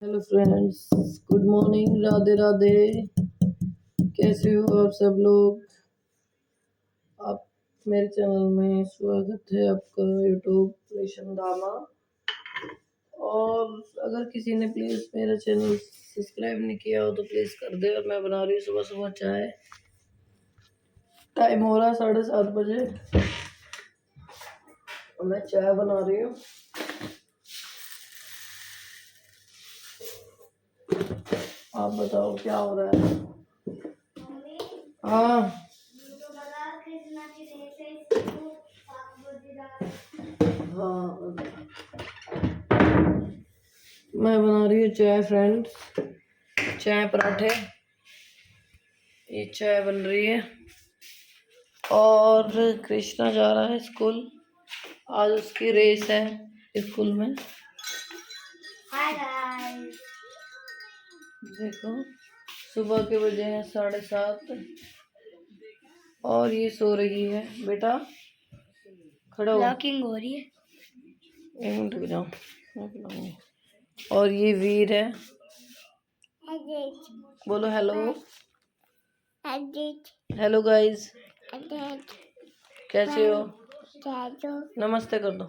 Hello friends, good morning, Radhe Radhe. कैसे हो आप सब लोग? आप मेरे चैनल में स्वागत है आपका, यूट्यूब रेशम दामा। और अगर किसी ने प्लीज़ मेरा चैनल सब्सक्राइब नहीं किया हो तो प्लीज़ कर दे। और मैं बना रही हूँ सुबह सुबह चाय। टाइम हो रहा है 7:30 बजे और मैं चाय बना रही हूँ। आप बताओ क्या हो रहा है? हाँ, हाँ, मैं बना रही हूँ चाय फ्रेंड्स, चाय पराठे। ये चाय बन रही है और कृष्णा जा रहा है स्कूल। आज उसकी रेस है स्कूल में। हाय गाइस, देखो सुबह के बजे हैं 7:30 और ये सो रही है। बेटा खड़ा हो, लॉकिंग हो रही है। 1 मिनट रुक जाओ, मैं खिलाऊंगी। और ये वीर है, बोलो हेलो। हेलो गाइस, कैसे हो? नमस्ते कर दो।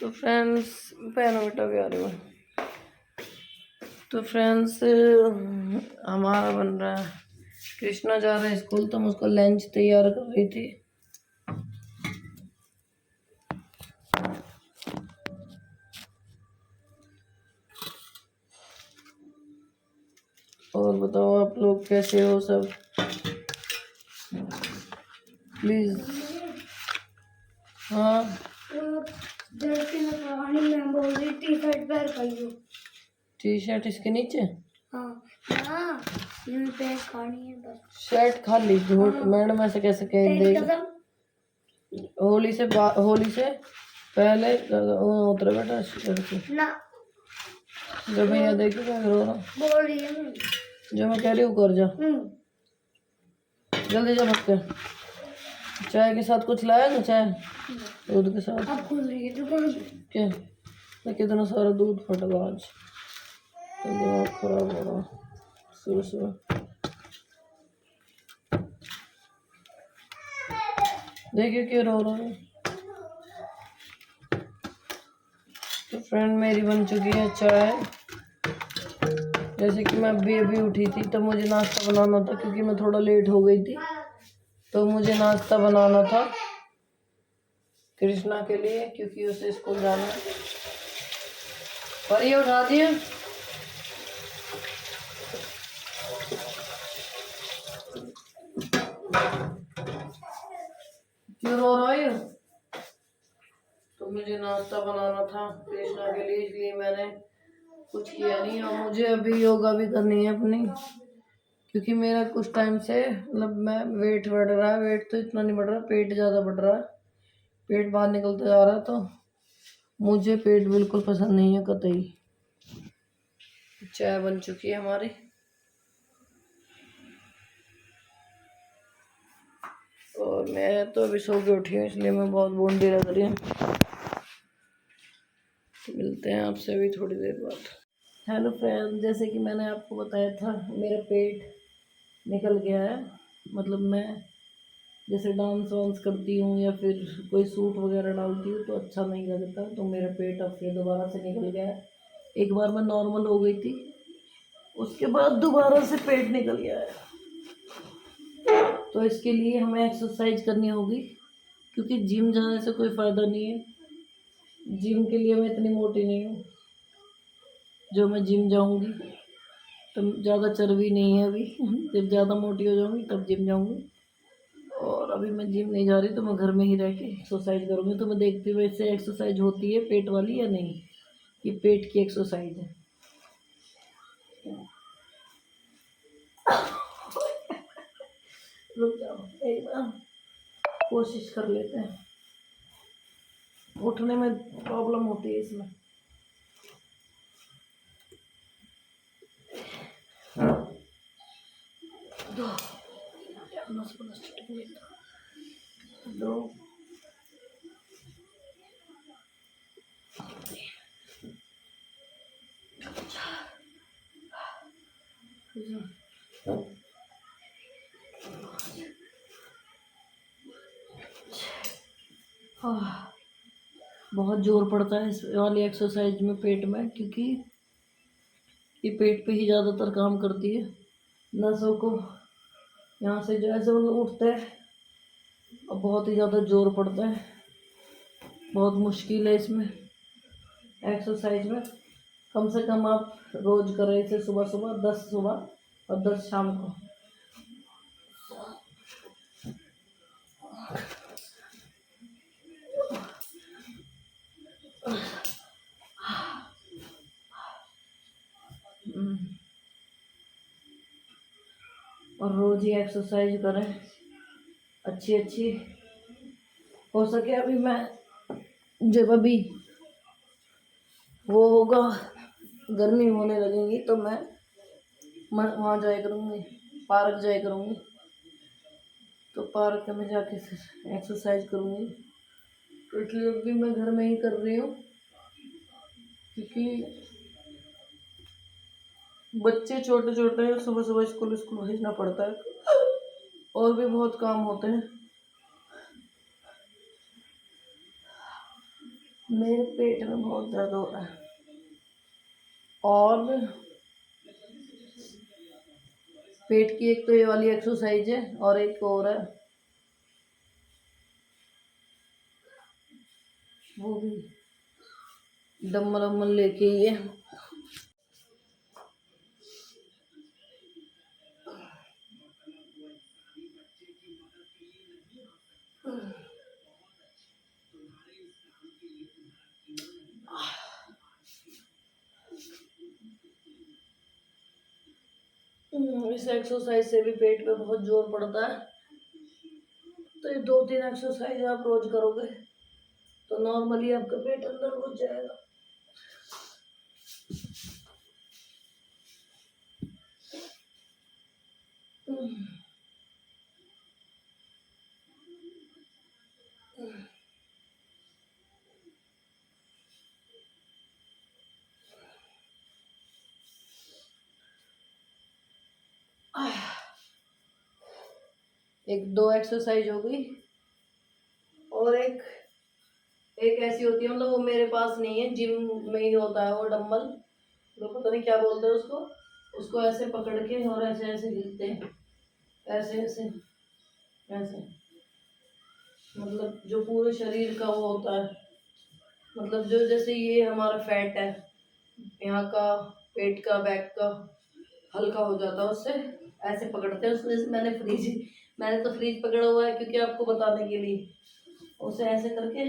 तो फ्रेंड्स, पहनो बेटा भी आ रही हूँ। तो फ्रेंड्स, हमारा बन रहा है, कृष्णा जा रहा है स्कूल तो मैं उसका लंच तैयार कर रही थी। और बताओ आप लोग कैसे हो सब? प्लीज। हाँ, टी शर्ट इसके नीचे। हाँ, शर्ट खाली झूठ। मैडम ऐसे कैसे कह देगी? होली से पहले उतरे बेटा लड़की। जब भैया देखो क्या रो रहा बोल रही है, जो मैं कह रही हूँ कर जा। जल्दी जा भाग कर। चाय के साथ कुछ लाया ना? चाय दूध के साथ। अब खुल रही है दुकान क्या? मैं कितना सारा दूध फट गया आज, तो दिमाग खराब हो रहा सुबह सुबह। देखिए क्यों रो रहा है। तो फ्रेंड मेरी बन चुकी है चाय। जैसे कि मैं अभी उठी थी तो मुझे नाश्ता बनाना था, क्योंकि मैं थोड़ा लेट हो गई थी तो मुझे नाश्ता बनाना था कृष्णा के लिए, क्योंकि उसे स्कूल जाना है। पर ये उठा दिया। क्यों रो रहा है? तो मुझे नाश्ता बनाना था कृष्णा के लिए, इसलिए मैंने कुछ किया नहीं। और मुझे अभी योगा भी करनी है अपनी, क्योंकि मेरा कुछ टाइम से मतलब मैं वेट बढ़ रहा है। वेट तो इतना नहीं बढ़ रहा, पेट ज़्यादा बढ़ रहा है, पेट बाहर निकलता जा रहा है। तो मुझे पेट बिल्कुल पसंद नहीं है कतई। चाय बन चुकी है हमारी और मैं तो अभी सो के उठी हूँ, इसलिए मैं बहुत बूंदी लग रही हूँ। मिलते हैं आपसे अभी थोड़ी देर बाद। हेलो फ्रेंड, जैसे कि मैंने आपको बताया था मेरा पेट निकल गया है। मतलब मैं जैसे डांस वांस करती हूँ या फिर कोई सूट वगैरह डालती हूँ तो अच्छा नहीं लगता, तो मेरा पेट अब फिर दोबारा से निकल गया है। एक बार मैं नॉर्मल हो गई थी, उसके बाद दोबारा से पेट निकल गया है। तो इसके लिए हमें एक्सरसाइज करनी होगी, क्योंकि जिम जाने से कोई फ़ायदा नहीं है। जिम के लिए मैं इतनी मोटी नहीं हूँ जो मैं जिम जाऊँगी। तो ज़्यादा चर्बी नहीं है अभी। जब ज़्यादा मोटी हो जाऊँगी तब जिम जाऊँगी। और अभी मैं जिम नहीं जा रही, तो मैं घर में ही रह के एक्सरसाइज करूँगी। तो मैं देखती हूँ इससे एक्सरसाइज होती है पेट वाली या नहीं। ये पेट की एक्सरसाइज है। रुक जाओ, एक बार कोशिश कर लेते हैं। उठने में प्रॉब्लम होती है इसमें। दो, दो, बहुत जोर पड़ता है इस वाली एक्सरसाइज में पेट में, क्योंकि ये पेट पे ही ज़्यादातर काम करती है। नसों को यहाँ से जैसे मतलब उठते हैं और बहुत ही ज़्यादा जोर पड़ता है। बहुत मुश्किल है इसमें एक्सरसाइज में। कम से कम आप रोज़ करें इसे, सुबह सुबह 10 सुबह और 10 शाम को। और रोज़ ही एक्सरसाइज करें अच्छी अच्छी। हो सके अभी मैं जब अभी वो होगा, गर्मी होने लगेंगी तो मैं वहाँ जाया करूँगी, पार्क जाया करूँगी। तो पार्क में जाके एक्सरसाइज करूँगी। तो इसलिए अभी मैं घर में ही कर रही हूँ, क्योंकि बच्चे छोटे छोटे हैं, सुबह सुबह स्कूल भेजना पड़ता है और भी बहुत काम होते हैं। मेरे पेट में बहुत दर्द हो रहा है। और पेट की एक तो ये वाली एक्सरसाइज है और एक और है, वो भी डम्बल वम्बल लेके ही है। इस एक्सरसाइज से भी पेट पे बहुत जोर पड़ता है। तो ये 2-3 एक्सरसाइज आप रोज करोगे तो नॉर्मली आपका पेट अंदर घुस जाएगा। एक 2 एक्सरसाइज हो गई और एक एक ऐसी होती है, मतलब वो मेरे पास नहीं है, जिम में ही होता है वो डंबल, तो पता नहीं क्या बोलते हैं उसको। उसको ऐसे पकड़ के और ऐसे ऐसे हिलते हैं, ऐसे ऐसे ऐसे, मतलब जो पूरे शरीर का वो होता है। मतलब जो जैसे ये हमारा फैट है यहाँ का, पेट का, बैक का, हल्का हो जाता है उससे। ऐसे पकड़ते हैं उसमें। मैंने तो फ्रीज पकड़ा हुआ है क्योंकि आपको बताने के लिए। उसे ऐसे करके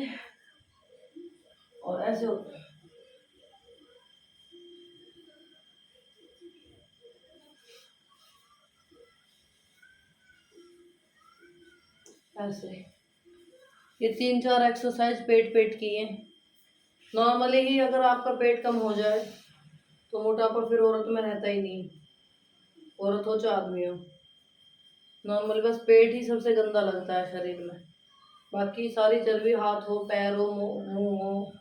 और ऐसे होता है। ऐसे ये 3-4 एक्सरसाइज पेट पेट की है। नॉर्मली ही अगर आपका पेट कम हो जाए तो मोटापा फिर औरत में रहता ही नहीं, औरत हो चाहे आदमी हो। नॉर्मली बस पेट ही सबसे गंदा लगता है शरीर में। बाकी सारी चर्बी, हाथ हो, पैर हो, मुंह हो,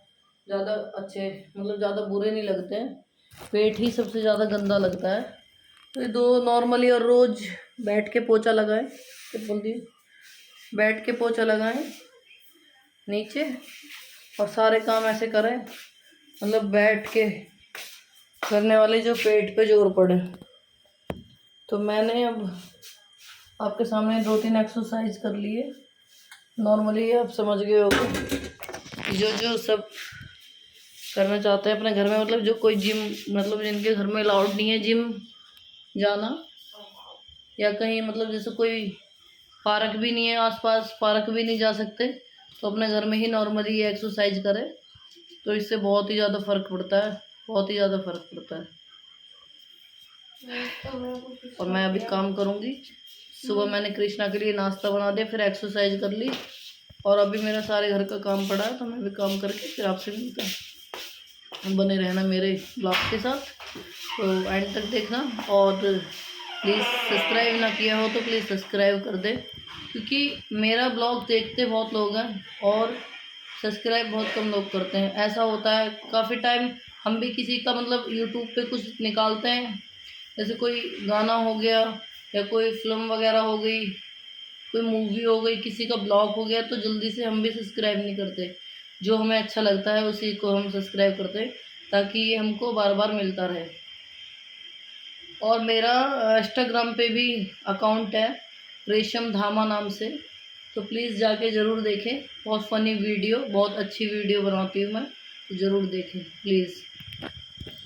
ज़्यादा अच्छे मतलब ज़्यादा बुरे नहीं लगते हैं। पेट ही सबसे ज़्यादा गंदा लगता है। तो ये 2 नॉर्मली, और रोज़ बैठ के पोछा लगाएं, तो बोल दिए बैठ के पोछा लगाएं नीचे, और सारे काम ऐसे करें, मतलब बैठ के करने वाले जो पेट पे जोर पड़े। तो मैंने अब आपके सामने 2-3 एक्सरसाइज कर लिए। नॉर्मली आप समझ गए होगे जो जो सब करना चाहते हैं अपने घर में, मतलब जो कोई जिम, मतलब जिनके घर में अलाउड नहीं है जिम जाना, या कहीं मतलब जैसे कोई पार्क भी नहीं है आसपास, पार्क भी नहीं जा सकते, तो अपने घर में ही नॉर्मली ये एक्सरसाइज करें। तो इससे बहुत ही ज़्यादा फर्क पड़ता है, बहुत ही ज़्यादा फर्क पड़ता है। और मैं अभी काम करूँगी। सुबह मैंने कृष्णा के लिए नाश्ता बना दिया, फिर एक्सरसाइज कर ली, और अभी मेरा सारे घर का काम पड़ा है, तो मैं भी काम करके फिर आपसे मिलता हूँ। बने रहना मेरे ब्लॉग के साथ, तो एंड तक देखना। और प्लीज़ सब्सक्राइब ना किया हो तो प्लीज़ सब्सक्राइब कर दे, क्योंकि मेरा ब्लॉग देखते बहुत लोग हैं और सब्सक्राइब बहुत कम लोग करते हैं। ऐसा होता है काफ़ी टाइम, हम भी किसी का मतलब यूट्यूब पे कुछ निकालते हैं जैसे कोई गाना हो गया या कोई फिल्म वगैरह हो गई, कोई मूवी हो गई, किसी का ब्लॉग हो गया, तो जल्दी से हम भी सब्सक्राइब नहीं करते। जो हमें अच्छा लगता है उसी को हम सब्सक्राइब करते हैं, ताकि ये हमको बार बार मिलता रहे। और मेरा इंस्टाग्राम पे भी अकाउंट है, रेशम धामा नाम से, तो प्लीज़ जाके ज़रूर देखें। बहुत फ़नी वीडियो, बहुत अच्छी वीडियो बनाती हूँ मैं, तो ज़रूर देखें प्लीज़।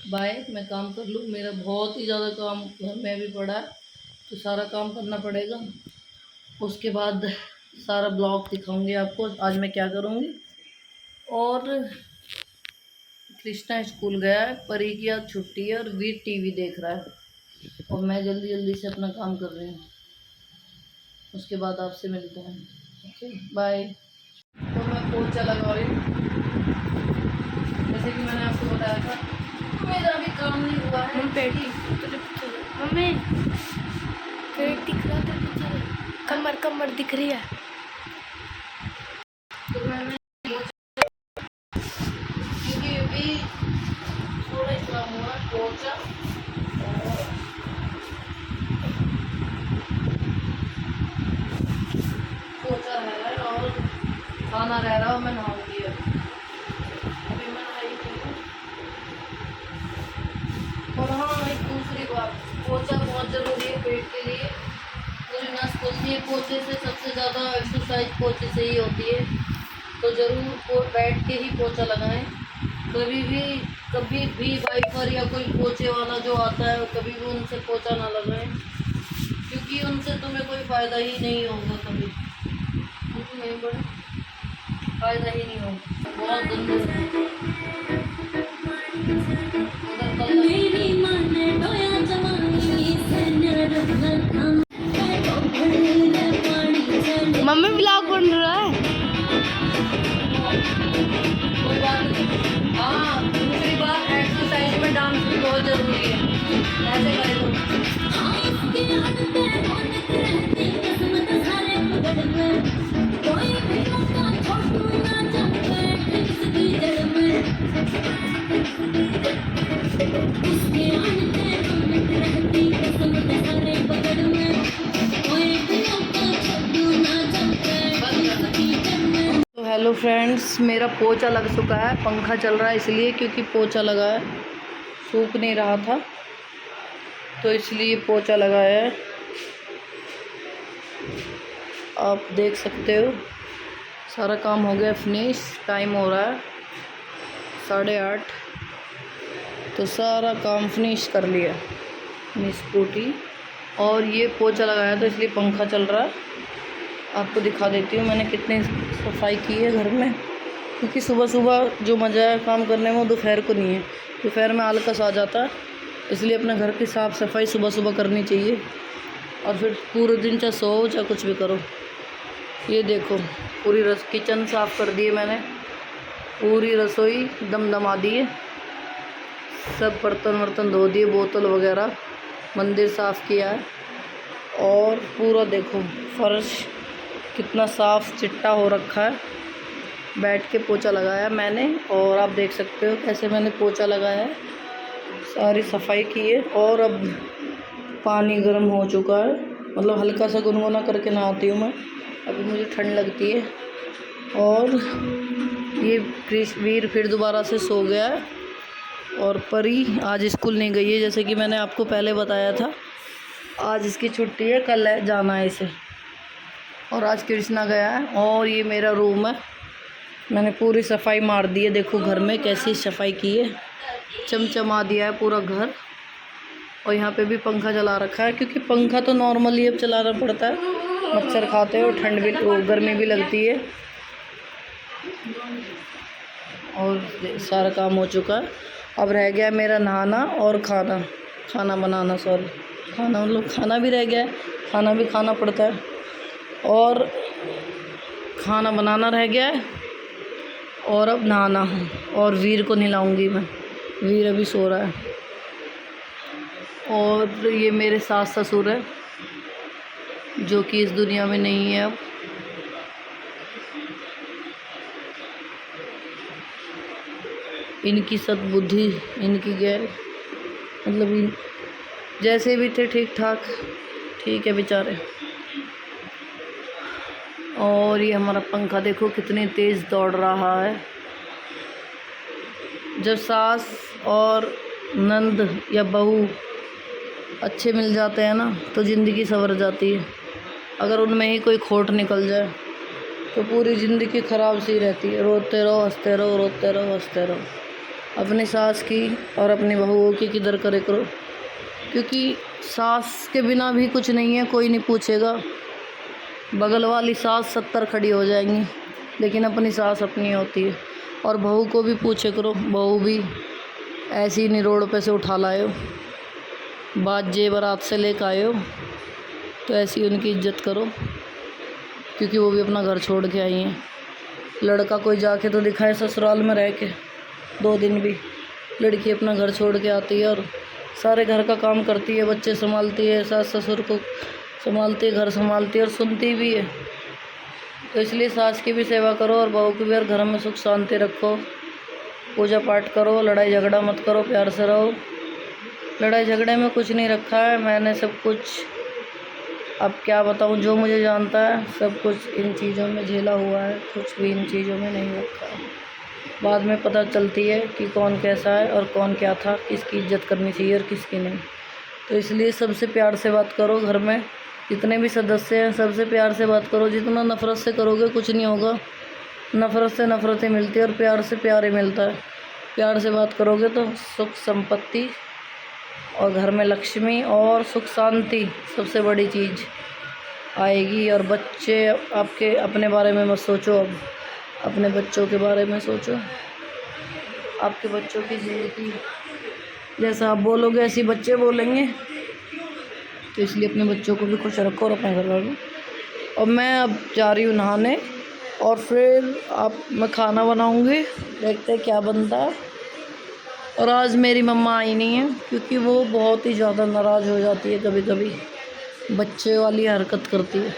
बाय, मैं काम कर लूँ, मेरा बहुत ही ज़्यादा काम घर में भी पड़ा है, तो सारा काम करना पड़ेगा। उसके बाद सारा ब्लॉग दिखाऊंगी आपको आज मैं क्या करूँगी। और कृष्णा स्कूल गया है, परी की आज छुट्टी है और वीर टीवी देख रहा है, और मैं जल्दी जल्दी से अपना काम कर रही हूँ। उसके बाद आपसे मिलते हैं। Okay bye. तो मैं पोछा लगा रही हूँ, जैसे कि मैंने आपको बताया था, तो मेरा अभी काम नहीं हुआ है। मम्मी पेट दिख रहा था, पीछे कमर कमर दिख रही है। तो मैंने क्योंकि अभी थोड़ा ही काम हुआ है, पोछा और पोछा रह रहा है और खाना रह रहा है, और मैं नहाऊंगी अभी मैं नहाई नहीं हूँ। और हाँ, एक दूसरी बात, पोछा बहुत ज़रूरी है पेट के लिए। मुझे नस बोलती है पोछे से सबसे ज़्यादा एक्सरसाइज पोछे से ही होती है, तो ज़रूर बैठ के ही पोछा लगाएं। कभी भी वाइपर या कोई पोछे वाला जो आता है, कभी भी उनसे पोछा ना लगाएं, क्योंकि उनसे तुम्हें कोई फ़ायदा ही नहीं होगा, कभी नहीं बड़े फ़ायदा ही नहीं होगा, बहुत गंदे मम्मी ब्लॉग बन रहा है। कोई बात नहीं। हाँ, दूसरी बात, एक्सरसाइज में डांस भी बहुत ज़रूरी है, ऐसे करे तो। तो हेलो फ्रेंड्स, मेरा पोछा लग चुका है, पंखा चल रहा है इसलिए, क्योंकि पोछा लगा है, सूख नहीं रहा था, तो इसलिए पोछा लगाया है। आप देख सकते हो सारा काम हो गया फिनिश। टाइम हो रहा है 8:30, तो सारा काम फिनिश कर लिया अपनी स्कूटी। और ये पोछा लगाया तो इसलिए पंखा चल रहा है। आपको दिखा देती हूँ मैंने कितनी सफाई की है घर में, क्योंकि सुबह सुबह जो मज़ा है काम करने में वो दोपहर को नहीं है। दोपहर में आलस आ जाता है, इसलिए अपने घर की साफ़ सफाई सुबह सुबह करनी चाहिए, और फिर पूरे दिन चाहे सो चाहे कुछ भी करो। ये देखो, पूरी किचन साफ़ कर दी है मैंने, पूरी रसोई दमदमा दी है, सब बर्तन वर्तन धो दिए, बोतल वगैरह, मंदिर साफ़ किया है। और पूरा देखो फर्श कितना साफ़ चिट्टा हो रखा है। बैठ के पोछा लगाया मैंने, और आप देख सकते हो कैसे मैंने पोछा लगाया है, सारी सफाई की है। और अब पानी गर्म हो चुका है, मतलब हल्का सा गुनगुना करके नहाती हूँ मैं, अभी मुझे ठंड लगती है। और ये वीर फिर दोबारा से सो गया है, और परी आज स्कूल नहीं गई है, जैसे कि मैंने आपको पहले बताया था। आज इसकी छुट्टी है, कल है जाना है इसे। और आज कृष्णा गया है। और ये मेरा रूम है, मैंने पूरी सफाई मार दी है, देखो घर में कैसी सफाई की है, चमचमा दिया है पूरा घर। और यहाँ पे भी पंखा चला रखा है, क्योंकि पंखा तो नॉर्मली अब चलाना पड़ता है, मच्छर खाते हैं और ठंड भी, गर्मी भी लगती है। और सारा काम हो चुका है, अब रह गया मेरा नहाना और खाना बनाना, सॉरी खाना मतलब खाना भी रह गया है, खाना भी खाना पड़ता है, और खाना बनाना रह गया है, और अब नहाना है। और वीर को नहलाऊंगी मैं, वीर अभी सो रहा है। और ये मेरे सास ससुर है, जो कि इस दुनिया में नहीं है अब। इनकी सद्बुद्धि, इनकी गैर मतलब जैसे भी थे ठीक ठाक, ठीक है बेचारे। और ये हमारा पंखा देखो कितनी तेज़ दौड़ रहा है। जब सास और नंद या बहू अच्छे मिल जाते हैं ना तो ज़िंदगी संवर जाती है। अगर उनमें ही कोई खोट निकल जाए तो पूरी ज़िंदगी ख़राब सी रहती है। रोते रहो हंसते रहो, रोते रहो हंसते रहो। अपनी सास की और अपनी बहुओं की किधर करे करो, क्योंकि सास के बिना भी कुछ नहीं है, कोई नहीं पूछेगा। बगल वाली सास 70 खड़ी हो जाएंगी, लेकिन अपनी सास अपनी होती है। और बहू को भी पूछे करो, बहू भी ऐसी नहीं रोड पे से उठा लाए हो, बाजे बारात से लेकर आए हो, तो ऐसी उनकी इज्जत करो, क्योंकि वो भी अपना घर छोड़ के आई हैं। लड़का कोई जाके तो दिखाए ससुराल में रह के 2 दिन भी। लड़की अपना घर छोड़ के आती है और सारे घर का काम करती है, बच्चे संभालती है, सास ससुर को संभालती है, घर संभालती है और सुनती भी है। तो इसलिए सास की भी सेवा करो और बहू की भी, और घर में सुख शांति रखो, पूजा पाठ करो, लड़ाई झगड़ा मत करो, प्यार से रहो। लड़ाई झगड़े में कुछ नहीं रखा है, मैंने सब कुछ, अब क्या बताऊँ, जो मुझे जानता है सब कुछ इन चीज़ों में झेला हुआ है, कुछ भी इन चीज़ों में नहीं रखा है। बाद में पता चलती है कि कौन कैसा है और कौन क्या था, किसकी इज्जत करनी चाहिए और किसकी नहीं। तो इसलिए सबसे प्यार से बात करो, घर में जितने भी सदस्य हैं सबसे प्यार से बात करो। जितना नफ़रत से करोगे कुछ नहीं होगा, नफ़रत से नफ़रत ही मिलती है और प्यार से प्यार ही मिलता है। प्यार से बात करोगे तो सुख संपत्ति और घर में लक्ष्मी और सुख शांति सबसे बड़ी चीज़ आएगी। और बच्चे आपके, अपने बारे में मत सोचो, अब अपने बच्चों के बारे में सोचो। आपके बच्चों की ज़िंदगी जैसा आप बोलोगे ऐसे बच्चे बोलेंगे, तो इसलिए अपने बच्चों को भी खुश रखो और अपने घर वालों। और मैं अब जा रही हूँ नहाने, और फिर मैं खाना बनाऊँगी, देखते हैं क्या बनता है। और आज मेरी मम्मा आई नहीं है, क्योंकि वो बहुत ही ज़्यादा नाराज़ हो जाती है, कभी कभी बच्चे वाली हरकत करती है।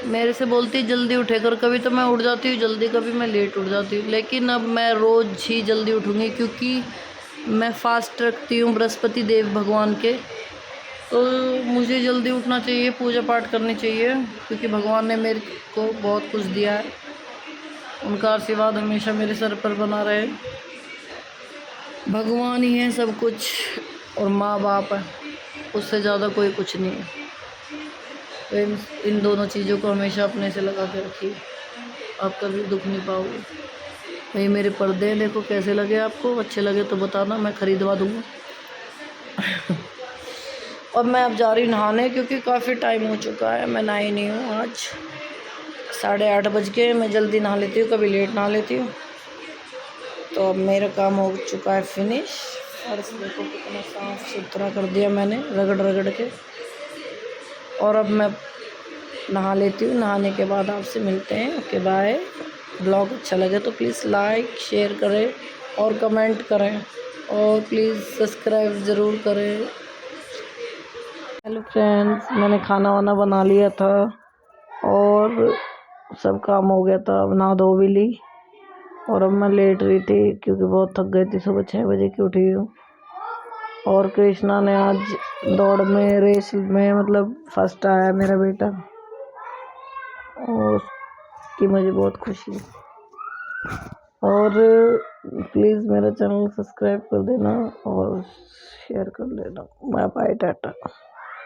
मेरे से बोलती है जल्दी उठे कर, कभी तो मैं उठ जाती हूँ जल्दी, कभी मैं लेट उठ जाती हूँ। लेकिन अब मैं रोज़ ही जल्दी उठूँगी, क्योंकि मैं फास्ट रखती हूँ बृहस्पति देव भगवान के, तो मुझे जल्दी उठना चाहिए, पूजा पाठ करनी चाहिए, क्योंकि भगवान ने मेरे को बहुत कुछ दिया है। उनका आशीर्वाद हमेशा मेरे सर पर बना रहे। भगवान ही है सब कुछ, और माँ बाप है, उससे ज़्यादा कोई कुछ नहीं है। तो इन दोनों चीज़ों को हमेशा अपने से लगा के रखिए, आप कभी दुख नहीं पाओगे। भाई मेरे पर्दे देखो कैसे लगे आपको, अच्छे लगे तो बताना, मैं ख़रीदवा दूँगा। और मैं अब जा रही हूँ नहाने, क्योंकि काफ़ी टाइम हो चुका है, मैं नहाई नहीं हूँ। आज 8:30 बज गए। मैं जल्दी नहा लेती हूँ, कभी लेट नहा लेती हूँ। तो अब मेरा काम हो चुका है फिनिश। फर्श देखो कितना साफ़ सुथरा कर दिया मैंने, रगड़ रगड़ के। और अब मैं नहा लेती हूँ, नहाने के बाद आपसे मिलते हैं। Okay bye. ब्लॉग अच्छा लगे तो प्लीज़ लाइक शेयर करें और कमेंट करें, और प्लीज़ सब्सक्राइब ज़रूर करें। हेलो फ्रेंड्स, मैंने खाना वाना बना लिया था और सब काम हो गया था। अब नहा धो भी ली, और अब मैं लेट रही थी, क्योंकि बहुत थक गई थी। सुबह 6 बजे की उठी हूँ। और कृष्णा ने आज दौड़ में, रेस में, मतलब फर्स्ट आया मेरा बेटा, और उसकी मुझे बहुत खुशी है। और प्लीज़ मेरा चैनल सब्सक्राइब कर देना और शेयर कर देना। Bye bye, Tata.